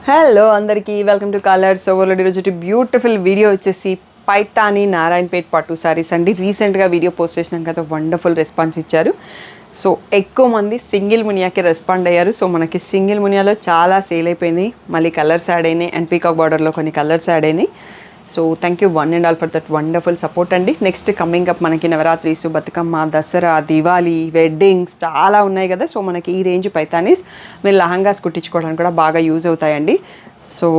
Hello అందరికీ welcome to colours overload. ఈరోజు beautiful video వచ్చేసి పైతాని నారాయణపేట్ పట్టు సారీస్ అండి. రీసెంట్గా వీడియో పోస్ట్ చేసినాం కదా, వండర్ఫుల్ రెస్పాన్స్ ఇచ్చారు. సో ఎక్కువ మంది సింగిల్ మునియాకి రెస్పాండ్ అయ్యారు. సో మనకి సింగిల్ మునియాలో చాలా సేల్ అయిపోయినాయి, మళ్ళీ కలర్స్ యాడ్ అయినాయి అండ్ పీకాక్ బార్డర్లో కొన్ని కలర్స్ యాడ్ అయినాయి. So thank you one and all for that wonderful support అండి. నెక్స్ట్ కమింగ్ అప్ మనకి నవరాత్రిస్, బతుకమ్మ, దసరా, దివాళీ, వెడ్డింగ్స్ చాలా ఉన్నాయి కదా. సో మనకి ఈ రేంజ్ పైతానీస్ మీరు లహంగాస్ కుట్టించుకోవడానికి కూడా బాగా యూజ్ అవుతాయండి. సో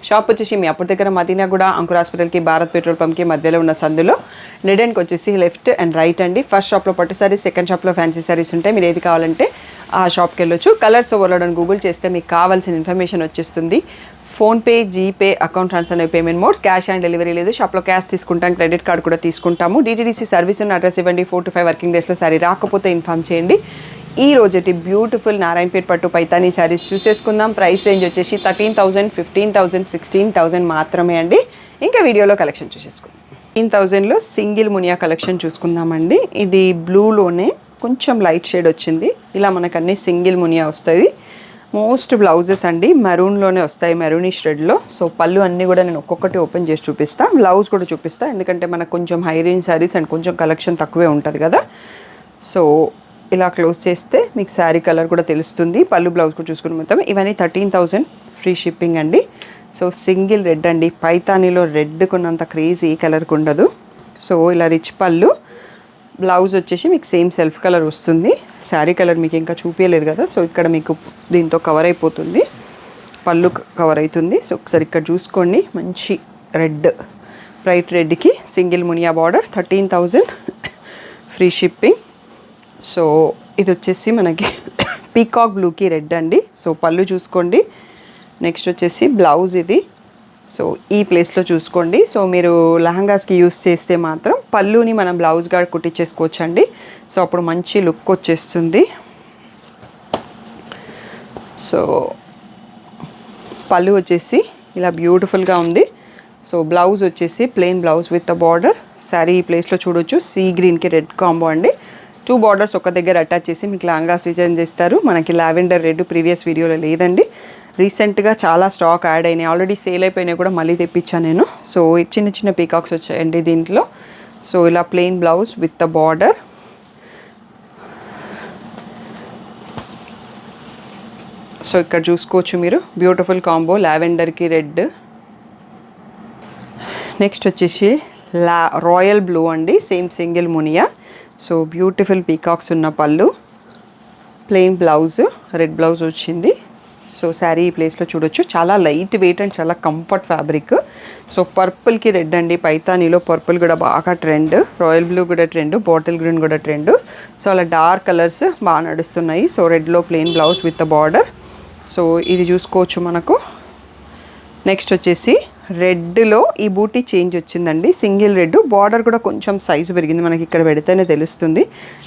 షాప్ వచ్చేసి మీ అప్పటి దగ్గర మదీనా కూడా అంకుర్ హాస్పిటల్కి, భారత్ పెట్రోల్ పంప్కి మధ్యలో ఉన్న సందులో నెడెన్కి వచ్చేసి లెఫ్ట్ అండ్ రైట్ అండి. ఫస్ట్ షాప్లో పట్టు సారీస్, సెకండ్ షాప్లో ఫ్యాన్సీ సారీస్ ఉంటాయి. మీరు ఏది కావాలంటే ఆ షాప్కి వెళ్ళొచ్చు. కలర్స్ ఓవర్లోడ్ అని గూగుల్ చేస్తే మీకు కావాల్సిన ఇన్ఫర్మేషన్ వచ్చేస్తుంది. ఫోన్పే, జీపే, అకౌంట్ ట్రాన్స్ఫర్ అనే payment modes. Cash on delivery లేదు. షాప్లో క్యాష్ తీసుకుంటాం, క్రెడిట్ కార్డ్ కూడా తీసుకుంటాము. DTDC సర్వీస్ ఉన్న అడ్రస్ ఇవ్వండి. 4 to 5 వర్కింగ్ డేస్లో సారీ రాకపోతే ఇన్ఫామ్ చేయండి. ఈ రోజుటి బ్యూటిఫుల్ నారాయణపేట్ పట్టు పైతానీ శారీస్ చూసేసుకుందాం. ప్రైస్ రేంజ్ వచ్చేసి 13,000, 15,000, 16,000 మాత్రమే అండి. ఇంకా వీడియోలో కలెక్షన్ చూసేసుకుందాం. 15,000లో సింగిల్ మునియా కలెక్షన్ చూసుకుందామండి. ఇది బ్లూలోనే కొంచెం లైట్ షేడ్ వచ్చింది. ఇలా మనకు అన్ని సింగిల్ మునియా వస్తుంది. మోస్ట్ బ్లౌజెస్ అండి మెరూన్లోనే వస్తాయి, మెరూనిష్ రెడ్లో. సో పళ్ళు అన్నీ కూడా నేను ఒక్కొక్కటి ఓపెన్ చేసి చూపిస్తాను, బ్లౌజ్ కూడా చూపిస్తాను. ఎందుకంటే మనకు కొంచెం హై రేంజ్ శారీస్ అండ్ కొంచెం కలెక్షన్ తక్కువే ఉంటుంది కదా. సో ఇలా క్లోజ్ చేస్తే మీకు శారీ కలర్ కూడా తెలుస్తుంది. పళ్ళు బ్లౌజ్ కూడా చూసుకుని మొత్తం ఇవన్నీ 13,000 ఫ్రీ షిప్పింగ్ అండి. సో సింగిల్ రెడ్ అండి. పైతానీలో రెడ్ కొన్నంత క్రేజీ కలర్కి ఉండదు. సో ఇలా రిచ్ పళ్ళు, బ్లౌజ్ వచ్చేసి మీకు సేమ్ సెల్ఫ్ కలర్ వస్తుంది. శారీ కలర్ మీకు ఇంకా చూపించలేదు కదా, సో ఇక్కడ మీకు దీంతో కవర్ అయిపోతుంది, పళ్ళు కవర్ అవుతుంది. సో ఒకసారి ఇక్కడ చూసుకోండి, మంచి రెడ్, బ్రైట్ రెడ్కి సింగిల్ మునియా బార్డర్, 13,000 ఫ్రీ షిప్పింగ్. సో ఇది వచ్చేసి మనకి పీకాక్ బ్లూకి రెడ్ అండి. సో పళ్ళు చూసుకోండి. నెక్స్ట్ వచ్చేసి బ్లౌజ్ ఇది. సో ఈ ప్లేస్లో చూసుకోండి. సో మీరు లెహంగాస్కి యూస్ చేస్తే మాత్రం పళ్ళుని మనం బ్లౌజ్గా కుట్టించేసుకోవచ్చు అండి. సో అప్పుడు మంచి లుక్ వచ్చేస్తుంది. సో పళ్ళు వచ్చేసి ఇలా బ్యూటిఫుల్గా ఉంది. సో బ్లౌజ్ వచ్చేసి plain blouse with the border. Sari ఈ ప్లేస్లో చూడొచ్చు, సీ గ్రీన్కి రెడ్ కాంబో అండి. 2 బార్డర్స్ ఒక దగ్గర అటాచ్ చేసి మీకు లెహంగాస్ డిజైన్ చేస్తారు. మనకి లావెండర్ రెడ్ ప్రీవియస్ వీడియోలో లేదండి, రీసెంట్గా చాలా స్టాక్ యాడ్ అయినాయి. ఆల్రెడీ సేల్ అయిపోయినాయి కూడా మళ్ళీ తెప్పించాను నేను. సో చిన్న చిన్న పీకాక్స్ వచ్చాయండి దీంట్లో. సో ఇలా plain blouse with the border. So ఇక్కడ చూసుకోవచ్చు మీరు, బ్యూటిఫుల్ కాంబో లావెండర్కి రెడ్. నెక్స్ట్ వచ్చేసి రాయల్ బ్లూ అండి, same single Muniya. So beautiful peacocks ఉన్న పళ్ళు, ప్లెయిన్ బ్లౌజ్, రెడ్ బ్లౌజ్ వచ్చింది. సో శారీ ఈ ప్లేస్లో చూడొచ్చు, చాలా లైట్ వెయిట్ అండ్ చాలా కంఫర్ట్ ఫ్యాబ్రిక్. సో పర్పుల్కి రెడ్ అండి. పైతానీలో పర్పుల్ కూడా బాగా ట్రెండ్, రాయల్ బ్లూ కూడా ట్రెండ్, బాటిల్ గ్రీన్ కూడా ట్రెండ్. సో అలా డార్క్ కలర్స్ బాగా నడుస్తున్నాయి. సో రెడ్లో plain blouse with the border. So ఇది చూసుకోవచ్చు మనకు. నెక్స్ట్ వచ్చేసి రెడ్లో ఈ బూటీ చేంజ్ వచ్చిందండి, సింగిల్ రెడ్. బార్డర్ కూడా కొంచెం సైజు పెరిగింది, మనకి ఇక్కడ పెడితేనే తెలుస్తుంది.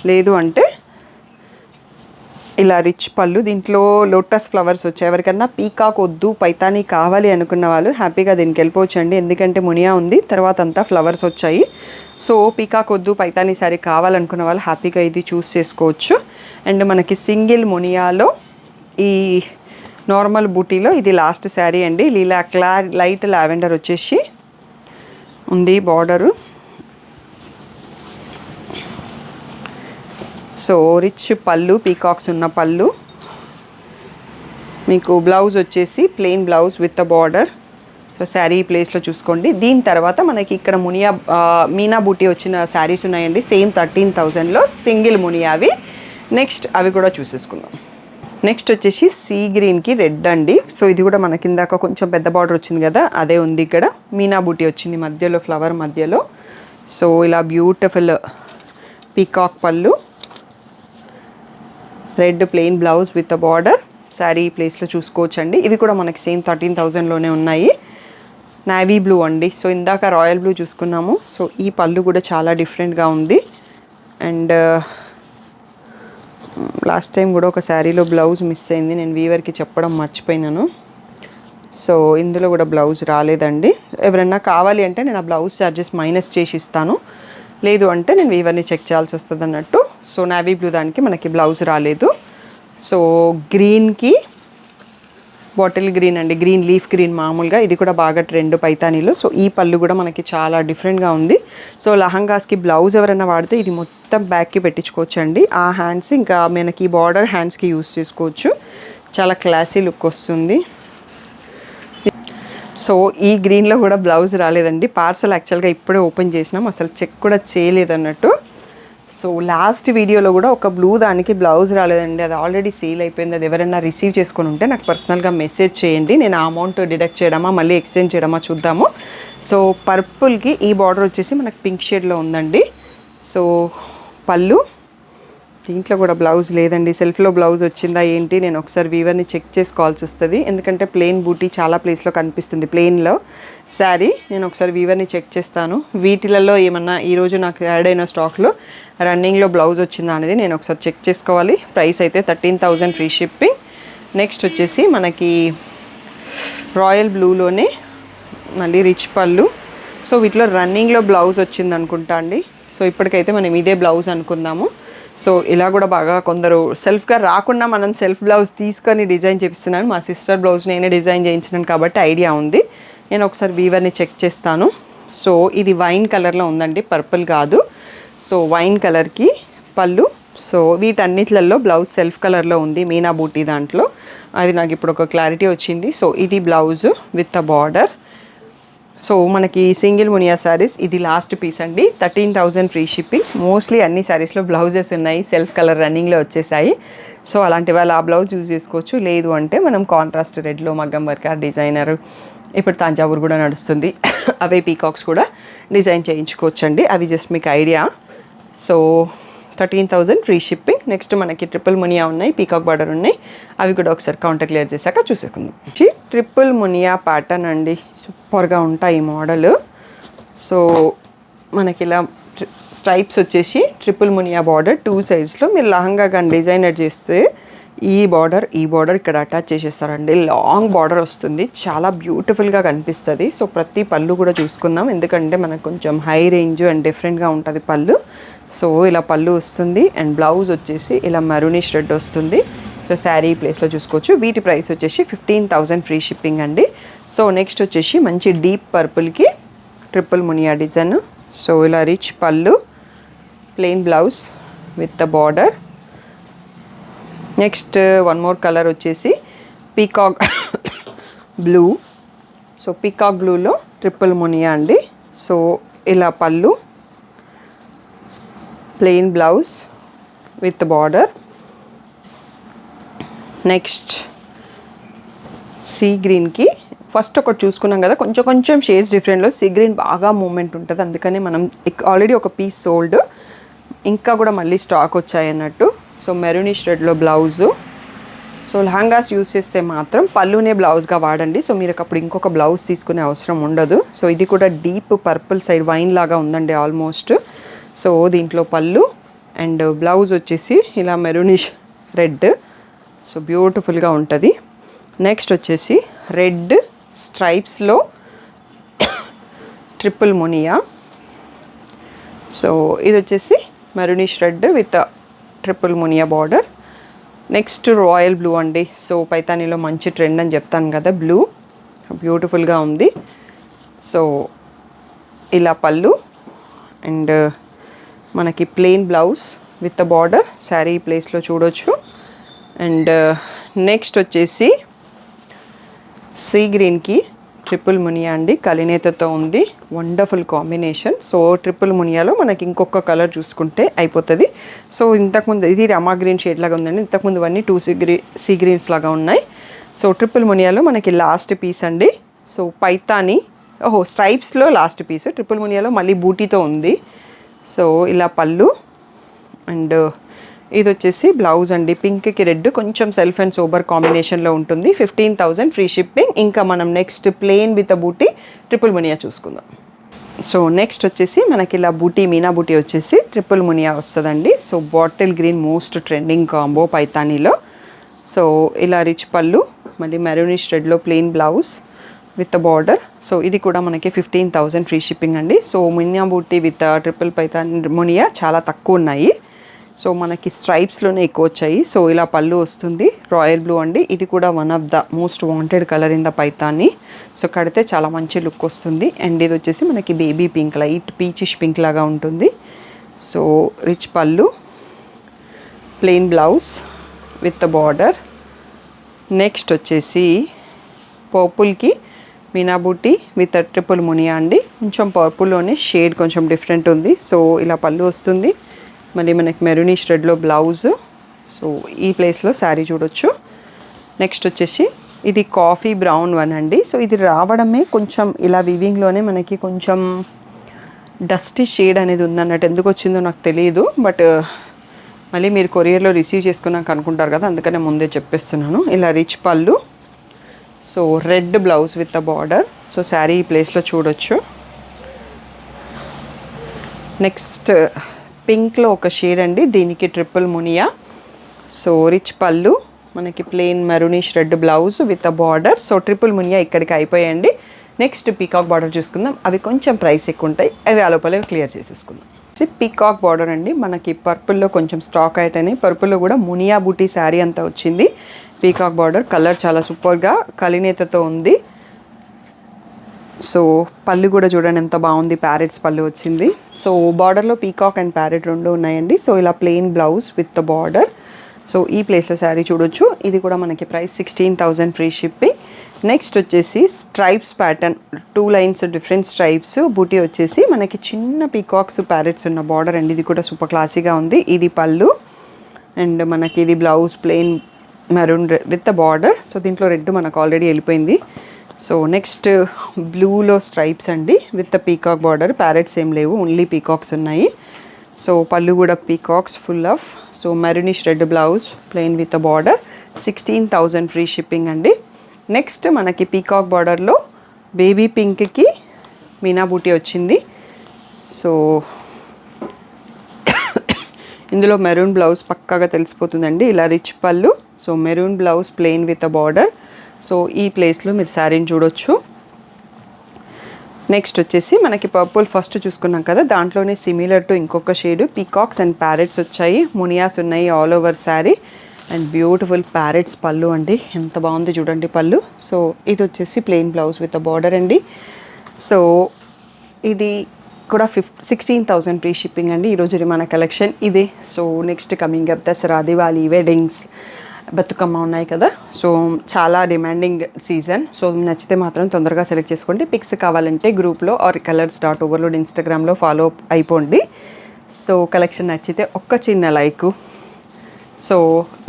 లేదు అంటే ఇలా రిచ్ పళ్ళు, దీంట్లో లోటస్ ఫ్లవర్స్ వచ్చాయి. ఎవరికన్నా పీకాక్ వద్దు పైతానీ కావాలి అనుకున్న వాళ్ళు హ్యాపీగా దీనికి వెళ్ళిపోవచ్చు అండి. ఎందుకంటే మునియా ఉంది, తర్వాత అంతా ఫ్లవర్స్ వచ్చాయి. సో పీకాక్ వద్దు పైతానీ శారీ కావాలనుకున్న వాళ్ళు హ్యాపీగా ఇది చూస్ చేసుకోవచ్చు. అండ్ మనకి సింగిల్ మునియాలో ఈ నార్మల్ బూటీలో ఇది లాస్ట్ శారీ అండి. లైట్ లావెండర్ వచ్చేసి ఉంది బార్డరు. సో రిచ్ పళ్ళు, పీకాక్స్ ఉన్న పళ్ళు. మీకు బ్లౌజ్ వచ్చేసి plain blouse with the border. So sari ఈ ప్లేస్లో చూసుకోండి. దీని తర్వాత మనకి ఇక్కడ మునియా మీనా బూటీ వచ్చిన శారీస్ ఉన్నాయండి, సేమ్ 13,000లో సింగిల్ మునియావి. నెక్స్ట్ అవి కూడా చూసేసుకుందాం. నెక్స్ట్ వచ్చేసి సీ గ్రీన్కి రెడ్ అండి. సో ఇది కూడా మనకి ఇందాక కొంచెం పెద్ద బార్డర్ వచ్చింది కదా, అదే ఉంది ఇక్కడ. మీనా బూటీ వచ్చింది మధ్యలో, ఫ్లవర్ మధ్యలో. సో ఇలా బ్యూటిఫుల్ పీకాక్ పళ్ళు, red plain blouse with the border. Sari ఈ ప్లేస్లో చూసుకోవచ్చండి. ఇవి కూడా మనకి సేమ్ 13,000లోనే ఉన్నాయి. నావీ బ్లూ అండి. సో ఇందాక రాయల్ బ్లూ చూసుకున్నాము. సో ఈ పళ్ళు కూడా చాలా డిఫరెంట్గా ఉంది. అండ్ లాస్ట్ టైం కూడా ఒక శారీలో బ్లౌజ్ మిస్ అయింది, నేను వీవర్కి చెప్పడం మర్చిపోయినాను. సో ఇందులో కూడా బ్లౌజ్ రాలేదండి. ఎవరైనా కావాలి అంటే నేను ఆ బ్లౌజ్ ఛార్జెస్ మైనస్ చేసి ఇస్తాను, లేదు అంటే నేను వీవర్ని చెక్ చేయాల్సి వస్తుంది అన్నట్టు. సో నావీ బ్లూ దానికి మనకి బ్లౌజ్ రాలేదు. సో గ్రీన్కి బాటిల్ గ్రీన్ అండి, గ్రీన్ లీఫ్ గ్రీన్ మామూలుగా, ఇది కూడా బాగా ట్రెండ్ పైతానీలో. సో ఈ పళ్ళు కూడా మనకి చాలా డిఫరెంట్గా ఉంది. సో లహంగాస్కి బ్లౌజ్ ఎవరైనా వాడితే ఇది మొత్తం బ్యాక్కి పెట్టించుకోవచ్చు అండి. ఆ హ్యాండ్స్ ఇంకా మనకి బార్డర్ హ్యాండ్స్కి యూస్ చేసుకోవచ్చు. చాలా క్లాసీ లుక్ వస్తుంది. సో ఈ గ్రీన్లో కూడా బ్లౌజ్ రాలేదండి. పార్సల్ యాక్చువల్గా ఇప్పుడే ఓపెన్ చేసినాం, అసలు చెక్ కూడా చేయలేదన్నట్టు. సో లాస్ట్ వీడియోలో కూడా ఒక బ్లూ దానికి బ్లౌజ్ రాలేదండి, అది ఆల్రెడీ సేల్ అయిపోయింది. అది ఎవరైనా రిసీవ్ చేసుకొని ఉంటే నాకు పర్సనల్గా మెసేజ్ చేయండి, నేను ఆ అమౌంట్ డిడక్ట్ చేయడమా మళ్ళీ ఎక్స్చేంజ్ చేయడమా చూద్దాము. సో పర్పుల్కి ఈ బార్డర్ వచ్చేసి మనకు పింక్ షేడ్లో ఉందండి. సో పళ్ళు, దీంట్లో కూడా బ్లౌజ్ లేదండి. సెల్ఫ్లో బ్లౌజ్ వచ్చిందా ఏంటి, నేను ఒకసారి వీవర్ని చెక్ చేసుకోవాల్సి వస్తుంది, ఎందుకంటే ప్లెయిన్ బూటీ చాలా ప్లేస్లో కనిపిస్తుంది ప్లెయిన్లో శారీ. నేను ఒకసారి వీవర్ని చెక్ చేస్తాను. వీటిలలో ఏమన్నా ఈరోజు నాకు యాడ్ అయిన స్టాక్లో రన్నింగ్లో బ్లౌజ్ వచ్చిందా అనేది నేను ఒకసారి చెక్ చేసుకోవాలి. ప్రైస్ అయితే 13,000 ఫ్రీ షిప్పింగ్. నెక్స్ట్ వచ్చేసి మనకి రాయల్ బ్లూలోనే మళ్ళీ రిచ్ పళ్ళు. సో వీటిలో రన్నింగ్లో బ్లౌజ్ వచ్చింది అనుకుంటా అండి. సో ఇప్పటికైతే మనం ఇదే బ్లౌజ్ అనుకుందాము. సో ఇలా కూడా బాగా కొందరు సెల్ఫ్గా రాకుండా మనం సెల్ఫ్ బ్లౌజ్ తీసుకొని డిజైన్ చేపిస్తున్నాను. మా సిస్టర్ బ్లౌజ్ నేనే డిజైన్ చేయించినాను కాబట్టి ఐడియా ఉంది. నేను ఒకసారి వీవర్ని చెక్ చేస్తాను. సో ఇది వైన్ కలర్లో ఉందండి, పర్పుల్ కాదు. సో వైన్ కలర్కి పళ్ళు. సో వీటన్నిట్లలో బ్లౌజ్ సెల్ఫ్ కలర్లో ఉంది, మీనా బూటీ దాంట్లో. అది నాకు ఇప్పుడు ఒక క్లారిటీ వచ్చింది. సో ఇది blouse with a border. So మనకి సింగిల్ మునియా శారీస్ ఇది లాస్ట్ పీస్ అండి. 13,000 ఫ్రీ షిప్పింగ్. మోస్ట్లీ అన్ని శారీస్లో బ్లౌజెస్ ఉన్నాయి, సెల్ఫ్ కలర్ రన్నింగ్లో వచ్చేసాయి. సో అలాంటి వాళ్ళు ఆ బ్లౌజ్ యూజ్ చేసుకోవచ్చు. లేదు అంటే మనం కాంట్రాస్ట్ రెడ్లో మగ్గం వర్క్ డిజైనర్, ఇప్పుడు తంజావూరు కూడా నడుస్తుంది, అవే పీకాక్స్ కూడా డిజైన్ చేయించుకోవచ్చు అండి. అవి జస్ట్ మీకు idea. So 13,000 free shipping. Next మనకి ట్రిపుల్ మునియా ఉన్నాయి, పీకాక్ బార్డర్ ఉన్నాయి, అవి కూడా ఒకసారి కౌంటర్ క్లియర్ చేశాక చూసేకుందాం. ట్రిపుల్ మునియా ప్యాటర్న్ అండి, సూపర్గా ఉంటాయి ఈ మోడల్. సో మనకి ఇలా స్ట్రైప్స్ వచ్చేసి ట్రిపుల్ మునియా బార్డర్ 2 సైడ్స్లో. మీరు లహంగా కానీ డిజైనర్ చేస్తే ఈ బార్డర్ ఇక్కడ అటాచ్ చేసేస్తారండి. లాంగ్ బార్డర్ వస్తుంది, చాలా బ్యూటిఫుల్గా కనిపిస్తుంది. సో ప్రతి పళ్ళు కూడా చూసుకుందాం, ఎందుకంటే మనకు కొంచెం హై రేంజ్ అండ్ డిఫరెంట్గా ఉంటుంది పళ్ళు. సో ఇలా పళ్ళు వస్తుంది అండ్ బ్లౌజ్ వచ్చేసి ఇలా మెరూనిష్ రెడ్ వస్తుంది. సో శారీ ప్లేస్లో చూసుకోవచ్చు. వీటి ప్రైస్ వచ్చేసి 15,000 ఫ్రీ షిప్పింగ్ అండి. సో నెక్స్ట్ వచ్చేసి మంచి డీప్ పర్పుల్కి ట్రిపుల్ మునియా డిజైన్. సో ఇలా రిచ్ పళ్ళు, plain blouse with the border. Next one more colour వచ్చేసి పీకాక్ బ్లూ. సో పీకాక్ బ్లూలో ట్రిపుల్ మునియా అండి. సో ఇలా పళ్ళు, plain blouse with border. Next sea గ్రీన్కి ఫస్ట్ ఒకటి చూసుకున్నాం కదా, కొంచెం షేడ్స్ డిఫరెంట్లో సీ గ్రీన్ బాగా మూమెంట్ ఉంటుంది, అందుకని మనం ఆల్రెడీ ఒక పీస్ సోల్డ్, ఇంకా కూడా మళ్ళీ స్టాక్ వచ్చాయి అన్నట్టు. సో మెరూనిష్ రెడ్లో బ్లౌజు. సో లహంగాస్ యూస్ చేస్తే మాత్రం పళ్ళునే బ్లౌజ్గా వాడండి. సో మీరు అప్పుడు ఇంకొక బ్లౌజ్ తీసుకునే అవసరం ఉండదు. సో ఇది కూడా డీప్ పర్పుల్ సైడ్ వైన్ లాగా ఉందండి ఆల్మోస్ట్. సో దీంట్లో పళ్ళు అండ్ బ్లౌజ్ వచ్చేసి ఇలా మెరూనిష్ రెడ్. సో బ్యూటిఫుల్గా ఉంటుంది. నెక్స్ట్ వచ్చేసి రెడ్ స్ట్రైప్స్లో ట్రిపుల్ మునియా. సో ఇది వచ్చేసి maroonish red with triple Muniya border. Next royal blue అండి. సో పైతానీలో మంచి ట్రెండ్ అని చెప్తాను కదా, బ్లూ బ్యూటిఫుల్గా ఉంది. సో ఇలా పళ్ళు అండ్ మనకి plain blouse with border sari ప్లేస్లో చూడొచ్చు. అండ్ నెక్స్ట్ వచ్చేసి సీ గ్రీన్కి ట్రిపుల్ మునియా అండి, కలినేతతో ఉంది, వండర్ఫుల్ కాంబినేషన్. సో ట్రిపుల్ మునియాలో మనకి ఇంకొక కలర్ చూసుకుంటే అయిపోతుంది. సో ఇంతకుముందు ఇది రమా గ్రీన్ షేడ్ లాగా ఉందండి, ఇంతకుముందు అన్నీ 2 సీ గ్రీన్స్ లాగా ఉన్నాయి. సో ట్రిపుల్ మునియాలో మనకి లాస్ట్ పీస్ అండి. సో పైతాని స్ట్రైప్స్లో లాస్ట్ పీస్, ట్రిపుల్ మునియాలో మళ్ళీ బూటీతో ఉంది. సో ఇలా పళ్ళు అండ్ ఇది వచ్చేసి బ్లౌజ్ అండి, పింక్కి రెడ్ కొంచెం సెల్ఫ్ అండ్ సోబర్ కాంబినేషన్లో ఉంటుంది. 15,000 ఫ్రీ షిప్పింగ్. ఇంకా మనం నెక్స్ట్ ప్లెయిన్ విత్ బూటీ ట్రిపుల్ మునియా చూసుకుందాం. సో నెక్స్ట్ వచ్చేసి మనకి ఇలా బూటీ మీనా బూటీ వచ్చేసి ట్రిపుల్ మునియా వస్తుందండి. So bottle green most trending combo పైతానీలో. సో ఇలా రిచ్ పళ్ళు, మళ్ళీ మెరూనిష్ రెడ్లో plain blouse with border. So ఇది కూడా మనకి 15,000 ఫ్రీ షిప్పింగ్ అండి. సో మునియా బూటీ విత్ ట్రిపుల్ పైతాన్ మునియా చాలా తక్కువ ఉన్నాయి. సో మనకి స్ట్రైప్స్లోనే ఎక్కువ వచ్చాయి. సో ఇలా పళ్ళు వస్తుంది, రాయల్ బ్లూ అండి. ఇది కూడా one of the most wanted colour in the Paithani. So కడితే చాలా మంచి లుక్ వస్తుంది. అండ్ ఇది వచ్చేసి మనకి baby pink, light peachish pink లాగా ఉంటుంది. సో రిచ్ పళ్ళు, plain blouse with the border. Next వచ్చేసి పర్పుల్కి మీనా బూటీ విత్ ట్రిపుల్ మునియా అండి. కొంచెం పర్పుల్లోనే షేడ్ కొంచెం డిఫరెంట్ ఉంది. సో ఇలా పళ్ళు వస్తుంది. మళ్ళీ మనకి మెరూనిష్ రెడ్లో బ్లౌజ్. సో ఈ ప్లేస్లో శారీ చూడొచ్చు. నెక్స్ట్ వచ్చేసి ఇది కాఫీ బ్రౌన్ వన్ అండి. సో ఇది రావడమే కొంచెం ఇలా వివింగ్లోనే మనకి కొంచెం డస్టీ షేడ్ అనేది ఉందన్నట్టు. ఎందుకు వచ్చిందో నాకు తెలియదు, బట్ మళ్ళీ మీరు కొరియర్లో రిసీవ్ చేసుకున్నాక అనుకుంటారు కదా, అందుకనే ముందే చెప్పేస్తున్నాను. ఇలా రిచ్ పళ్ళు, so red blouse with the border. So sari ఈ ప్లేస్లో చూడొచ్చు. నెక్స్ట్ పింక్లో ఒక షేడ్ అండి, దీనికి ట్రిపుల్ మునియా. సో రిచ్ పళ్ళు, మనకి plain maroonish red blouse with the border. So triple Muniya ఇక్కడికి అయిపోయాయండి. నెక్స్ట్ పీకాక్ బార్డర్ చూసుకుందాం. అవి కొంచెం ప్రైస్ ఎక్కువ ఉంటాయి, అవి ఆలోపలే క్లియర్ చేసేసుకుందాం. పీకాక్ బార్డర్ అండి, మనకి పర్పుల్లో కొంచెం స్టాక్ అయితేనే. పర్పుల్లో కూడా మునియా బూటీ శారీ అంతా వచ్చింది. పీకాక్ బార్డర్ కలర్ చాలా సూపర్గా కలినేతతో ఉంది. సో పళ్ళు కూడా చూడండి ఎంత బాగుంది, ప్యారెట్స్ పళ్ళు వచ్చింది. సో బార్డర్లో పీకాక్ అండ్ ప్యారెట్ రెండు ఉన్నాయండి. సో ఇలా plain blouse with the border. So ఈ ప్లేస్లో శారీ చూడొచ్చు. ఇది కూడా మనకి ప్రైస్ 16,000 ఫ్రీ షిప్పింగ్. నెక్స్ట్ వచ్చేసి stripes pattern, 2 lines different stripes. బూటీ వచ్చేసి మనకి చిన్న పీకాక్స్ ప్యారెట్స్ ఉన్న బార్డర్ అండి. ఇది కూడా సూపర్ క్లాసీగా ఉంది. ఇది పళ్ళు అండ్ మనకి ఇది blouse plain maroon with the border. So దీంట్లో రెడ్ మనకు ఆల్రెడీ వెళ్ళిపోయింది. సో నెక్స్ట్ బ్లూలో స్ట్రైప్స్ అండి with the peacock border. Parrots ఏం లేవు, ఓన్లీ పీకాక్స్ ఉన్నాయి. సో పళ్ళు కూడా peacocks full of. So maroonish red blouse plain with the border. 16,000 free shipping అండి. నెక్స్ట్ మనకి పీకాక్ బార్డర్లో బేబీ పింక్కి మీనా బూటీ వచ్చింది. సో ఇందులో మెరూన్ బ్లౌజ్ పక్కాగా తెలిసిపోతుందండి. ఇలా రిచ్ పళ్ళు, so maroon blouse plain with a border. So ఈ ప్లేస్లో మీరు శారీని చూడొచ్చు. నెక్స్ట్ వచ్చేసి మనకి పర్పుల్ ఫస్ట్ చూసుకున్నాం కదా, దాంట్లోనే సిమిలర్ టు ఇంకొక షేడ్ పీకాక్స్ అండ్ ప్యారెట్స్ వచ్చాయి, మునియాస్ ఉన్నాయి all over sari. And beautiful parrots పళ్ళు అండి, ఎంత బాగుంది చూడండి పళ్ళు. సో ఇది వచ్చేసి plain blouse with a border అండి. సో ఇది కూడా 16,000 ఫ్రీ షిప్పింగ్ అండి. ఈరోజు మన కలెక్షన్ ఇదే. So next coming up Dasara, Diwali, weddings, Bathukamma ఉన్నాయి కదా. సో చాలా డిమాండింగ్ సీజన్. సో నచ్చితే మాత్రం తొందరగా సెలెక్ట్ చేసుకోండి. పిక్స్ కావాలంటే గ్రూప్లో ఆర్ colors.overload ఇన్స్టాగ్రామ్లో ఫాలో అయిపోండి. సో కలెక్షన్ నచ్చితే ఒక్క చిన్న లైక్, సో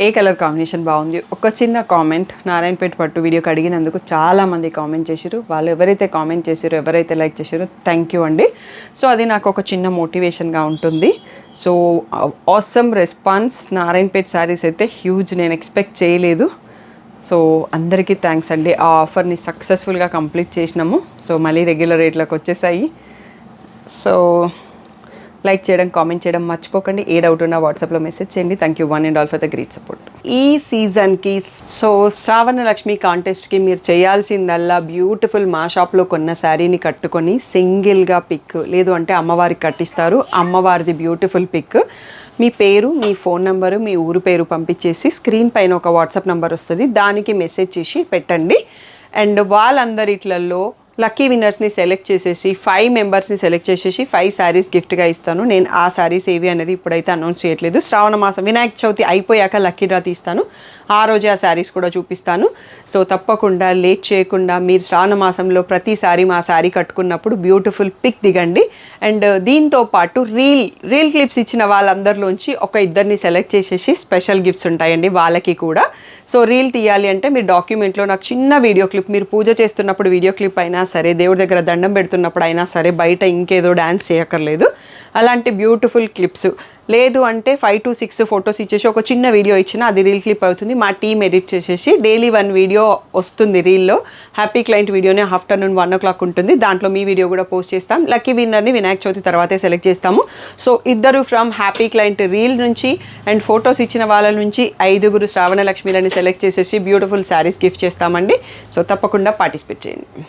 ఏ కలర్ కాంబినేషన్ బాగుంది ఒక చిన్న కామెంట్. నారాయణపేట పట్టు వీడియోకి అడిగినందుకు చాలామంది కామెంట్ చేశారు. వాళ్ళు ఎవరైతే కామెంట్ చేశారో, ఎవరైతే లైక్ చేశారో థ్యాంక్ యూ అండి. సో అది నాకు ఒక చిన్న మోటివేషన్గా ఉంటుంది. So awesome response. Narayanpet saris అయితే హ్యూజ్, నేను ఎక్స్పెక్ట్ చేయలేదు. సో అందరికీ థ్యాంక్స్ అండి. ఆ ఆఫర్ని సక్సెస్ఫుల్గా కంప్లీట్ చేసినాము. సో మళ్ళీ రెగ్యులర్ రేట్లోకి వచ్చేసాయి. సో లైక్ చేయడం, కామెంట్ చేయడం మర్చిపోకండి. ఏ డౌట్ ఉన్నా వాట్సాప్లో మెసేజ్ చేయండి. Thank you one and all for the great support. ఈ సీజన్కి సో శ్రావణ లక్ష్మి కాంటెస్ట్కి మీరు చేయాల్సిందల్లా బ్యూటిఫుల్ మా షాప్లో కొన్న శారీని కట్టుకొని సింగిల్గా పిక్, లేదు అంటే అమ్మవారికి కట్టిస్తారు, అమ్మవారిది బ్యూటిఫుల్ పిక్, మీ పేరు, మీ ఫోన్ నెంబరు, మీ ఊరు పేరు పంపించేసి స్క్రీన్ పైన ఒక వాట్సాప్ నెంబర్ వస్తుంది, దానికి మెసేజ్ చేసి పెట్టండి. అండ్ వాళ్ళందరిట్లలో లక్కీ విన్నర్స్ని సెలెక్ట్ చేసేసి 5 మెంబర్స్ని సెలెక్ట్ చేసేసి 5 శారీస్ గిఫ్ట్గా ఇస్తాను. నేను ఆ శారీస్ ఏవి అనేది ఇప్పుడైతే అనౌన్స్ చేయట్లేదు. శ్రావణ మాసం వినాయక చవితి అయిపోయాక లక్కీ డ్రా తీస్తాను, ఆ రోజే ఆ శారీస్ కూడా చూపిస్తాను. సో తప్పకుండా లేట్ చేయకుండా మీరు శ్రావణ మాసంలో ప్రతిసారి మా శారీ కట్టుకున్నప్పుడు బ్యూటిఫుల్ పిక్ దిగండి. అండ్ దీంతో పాటు రీల్ క్లిప్స్ ఇచ్చిన వాళ్ళందరిలోంచి ఒక 2ని సెలెక్ట్ చేసేసి స్పెషల్ గిఫ్ట్స్ ఉంటాయండి వాళ్ళకి కూడా. సో రీల్ తీయాలి అంటే మీరు డాక్యుమెంట్లో నాకు చిన్న వీడియో క్లిప్, మీరు పూజ చేస్తున్నప్పుడు వీడియో క్లిప్ అయినా సరే, దేవుడి దగ్గర దండం పెడుతున్నప్పుడు అయినా సరే, బయట ఇంకేదో డ్యాన్స్ చేయక్కర్లేదు, అలాంటి బ్యూటిఫుల్ క్లిప్స్. లేదు అంటే 5 to 6 ఫొటోస్ ఇచ్చేసి ఒక చిన్న వీడియో ఇచ్చినా అది రీల్ క్లిప్ అవుతుంది. మా టీమ్ ఎడిట్ చేసేసి డైలీ 1 వీడియో వస్తుంది రీల్లో. హ్యాపీ క్లయింట్ వీడియోనే ఆఫ్టర్నూన్ 1 o'clock ఉంటుంది, దాంట్లో మీ వీడియో కూడా పోస్ట్ చేస్తాం. లక్కీ విన్నర్ని వినాయక చవితి తర్వాతే సెలెక్ట్ చేస్తాము. So 2 from happy client reel నుంచి అండ్ ఫొటోస్ ఇచ్చిన వాళ్ళ నుంచి 5 శ్రావణ లక్ష్మిలని సెలెక్ట్ చేసేసి బ్యూటిఫుల్ శారీస్ గిఫ్ట్ చేస్తామండి. సో తప్పకుండా పార్టిసిపేట్ చేయండి.